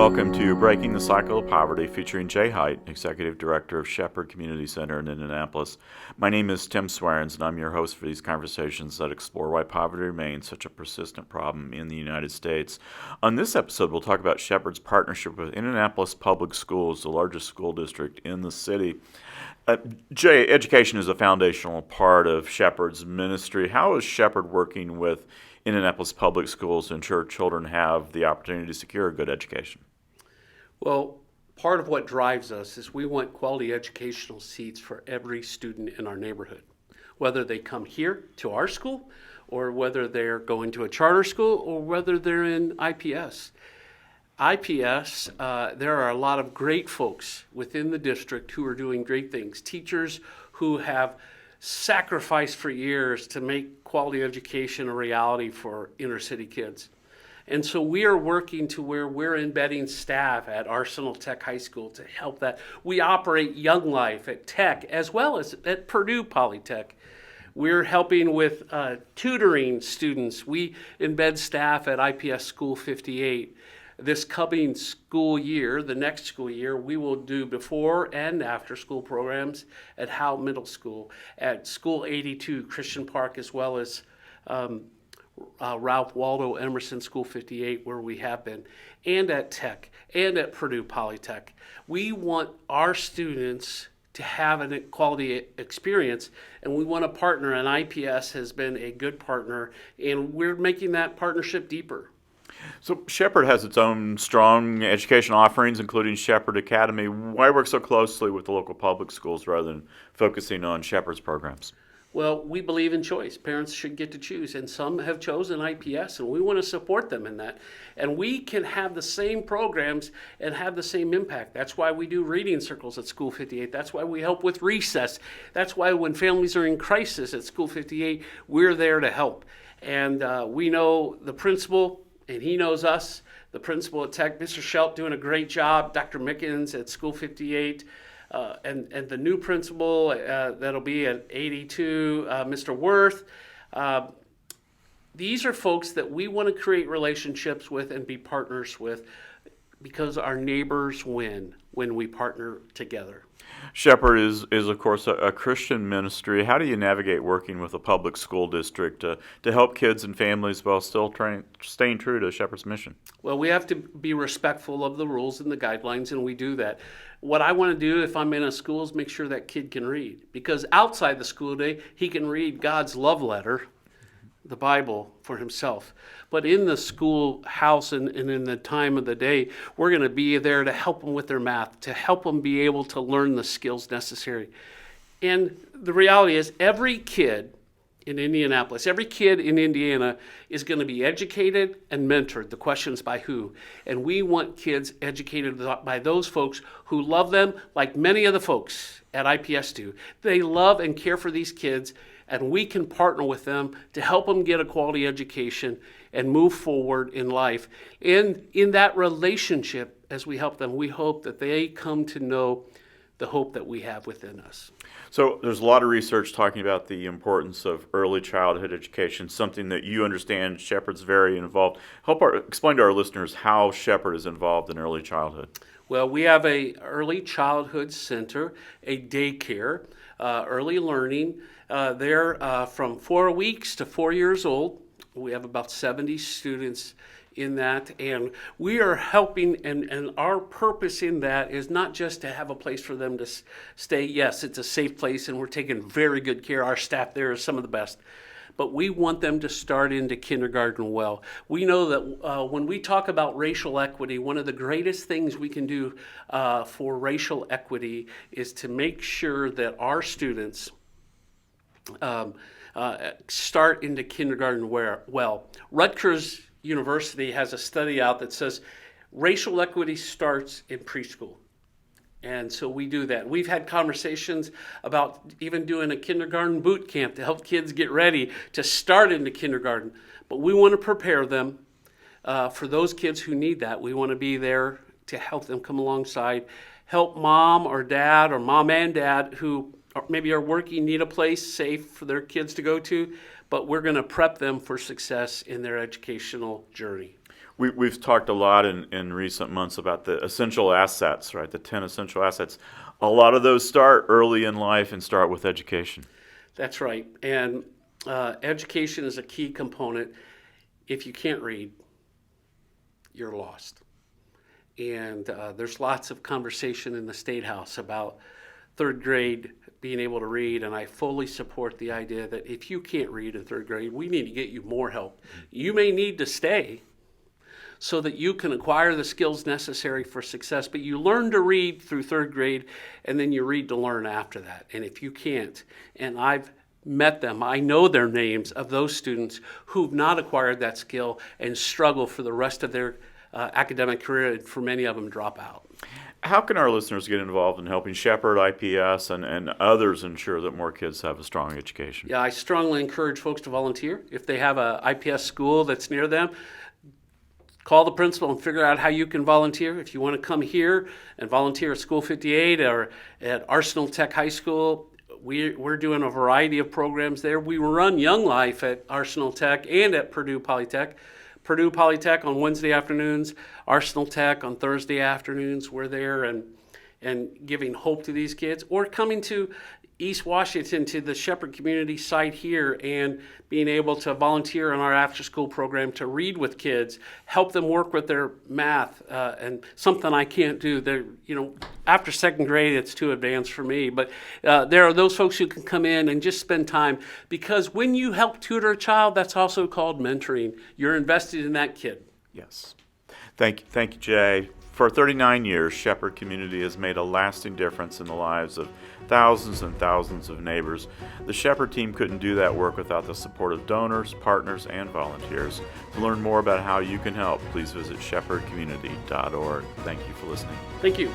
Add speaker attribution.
Speaker 1: welcome to Breaking the Cycle of Poverty, featuring Jay Height, Executive Director of Shepherd Community Center in Indianapolis. My name is Tim Swearens, and I'm your host for these conversations that explore why poverty remains such a persistent problem in the United States. On this episode, we'll talk about Shepherd's partnership with Indianapolis Public Schools, the largest school district in the city. Jay, education is a foundational part of Shepherd's ministry. How is Shepherd working with Indianapolis Public Schools to ensure children have the opportunity to secure a good education?
Speaker 2: Well, part of what drives us is we want quality educational seats for every student in our neighborhood, whether they come here to our school or whether they're going to a charter school or whether they're in IPS. IPS, there are a lot of great folks within the district who are doing great things. Teachers who have sacrificed for years to make quality education a reality for inner city kids. And so we are working to where we're embedding staff at Arsenal Tech High School to help that. We operate Young Life at Tech as well as at Purdue Polytech. We're helping with tutoring students. We embed staff at IPS School 58. This coming school year, the next school year, we will do before and after school programs at Howe Middle School, at School 82, Christian Park, as well as Ralph Waldo Emerson School 58, where we have been, and at Tech, and at Purdue Polytech. We want our students to have a quality experience, and we want to partner, and IPS has been a good partner, and we're making that partnership deeper.
Speaker 1: So Shepherd has its own strong education offerings, including Shepherd Academy. Why work so closely with the local public schools rather than focusing on Shepherd's programs?
Speaker 2: Well, we believe in choice. Parents should get to choose, and some have chosen IPS, and we want to support them in that. And we can have the same programs and have the same impact. That's why we do reading circles at School 58. That's why we help with recess. That's why when families are in crisis at School 58, we're there to help. And we know the principal, and he knows us, the principal at Tech, Mr. Schelt, doing a great job, Dr. Mickens at School 58, and the new principal that'll be at 82, Mr. Worth. These are folks that we want to create relationships with and be partners with because our neighbors win when we partner together.
Speaker 1: Shepherd is of course, a Christian ministry. How do you navigate working with a public school district to help kids and families while still staying true to Shepherd's mission?
Speaker 2: Well, we have to be respectful of the rules and the guidelines, and we do that. What I want to do if I'm in a school is make sure that kid can read, because outside the school day, he can read God's love letter, the Bible, for himself. But in the schoolhouse and in the time of the day, we're going to be there to help them with their math, to help them be able to learn the skills necessary. And the reality is every kid in Indianapolis, every kid in Indiana is going to be educated and mentored. The question's by who? And we want kids educated by those folks who love them like many of the folks at IPS do. They love and care for these kids, and we can partner with them to help them get a quality education and move forward in life. And in that relationship, as we help them, we hope that they come to know the hope that we have within us.
Speaker 1: So there's a lot of research talking about the importance of early childhood education, something that you understand Shepherd's very involved. Explain to our listeners how Shepherd is involved in early childhood.
Speaker 2: Well, we have a early childhood center, a daycare, early learning. They're from 4 weeks to 4 years old. We have about 70 students in that, and we are helping, and our purpose in that is not just to have a place for them to stay. Yes, it's a safe place, and we're taking very good care. Our staff there is some of the best. But we want them to start into kindergarten well. We know that when we talk about racial equity, one of the greatest things we can do for racial equity is to make sure that our students start into kindergarten well. Rutgers University has a study out that says racial equity starts in preschool. And so we do that. We've had conversations about even doing a kindergarten boot camp to help kids get ready to start into kindergarten. But we want to prepare them for those kids who need that. We want to be there to help them come alongside, help mom or dad or mom and dad who maybe are working, need a place safe for their kids to go to, but we're going to prep them for success in their educational journey.
Speaker 1: We've talked a lot in recent months about the essential assets, right? The 10 essential assets. A lot of those start early in life and start with education.
Speaker 2: That's right. And education is a key component. If you can't read, you're lost. And there's lots of conversation in the State House about third grade being able to read, and I fully support the idea that if you can't read in third grade, we need to get you more help. You may need to stay so that you can acquire the skills necessary for success, but you learn to read through third grade, and then you read to learn after that. And if you can't, and I've met them, I know their names of those students who've not acquired that skill and struggle for the rest of their academic career, and for many of them drop out.
Speaker 1: How can our listeners get involved in helping Shepherd, IPS, and others ensure that more kids have a strong education?
Speaker 2: Yeah, I strongly encourage folks to volunteer. If they have a IPS school that's near them, call the principal and figure out how you can volunteer. If you want to come here and volunteer at School 58 or at Arsenal Tech High School, we're doing a variety of programs there. We run Young Life at Arsenal Tech and at Purdue Polytech. Purdue Polytech on Wednesday afternoons, Arsenal Tech on Thursday afternoons. We're there and giving hope to these kids, or coming to East Washington to the Shepherd community site here and being able to volunteer in our after-school program to read with kids, help them work with their math, and something I can't do. After second grade, it's too advanced for me, but there are those folks who can come in and just spend time, because when you help tutor a child, that's also called mentoring. You're invested in that kid.
Speaker 1: Yes. Thank you, Jay. For 39 years, Shepherd Community has made a lasting difference in the lives of thousands and thousands of neighbors. The Shepherd team couldn't do that work without the support of donors, partners, and volunteers. To learn more about how you can help, please visit shepherdcommunity.org. Thank you for listening.
Speaker 2: Thank you.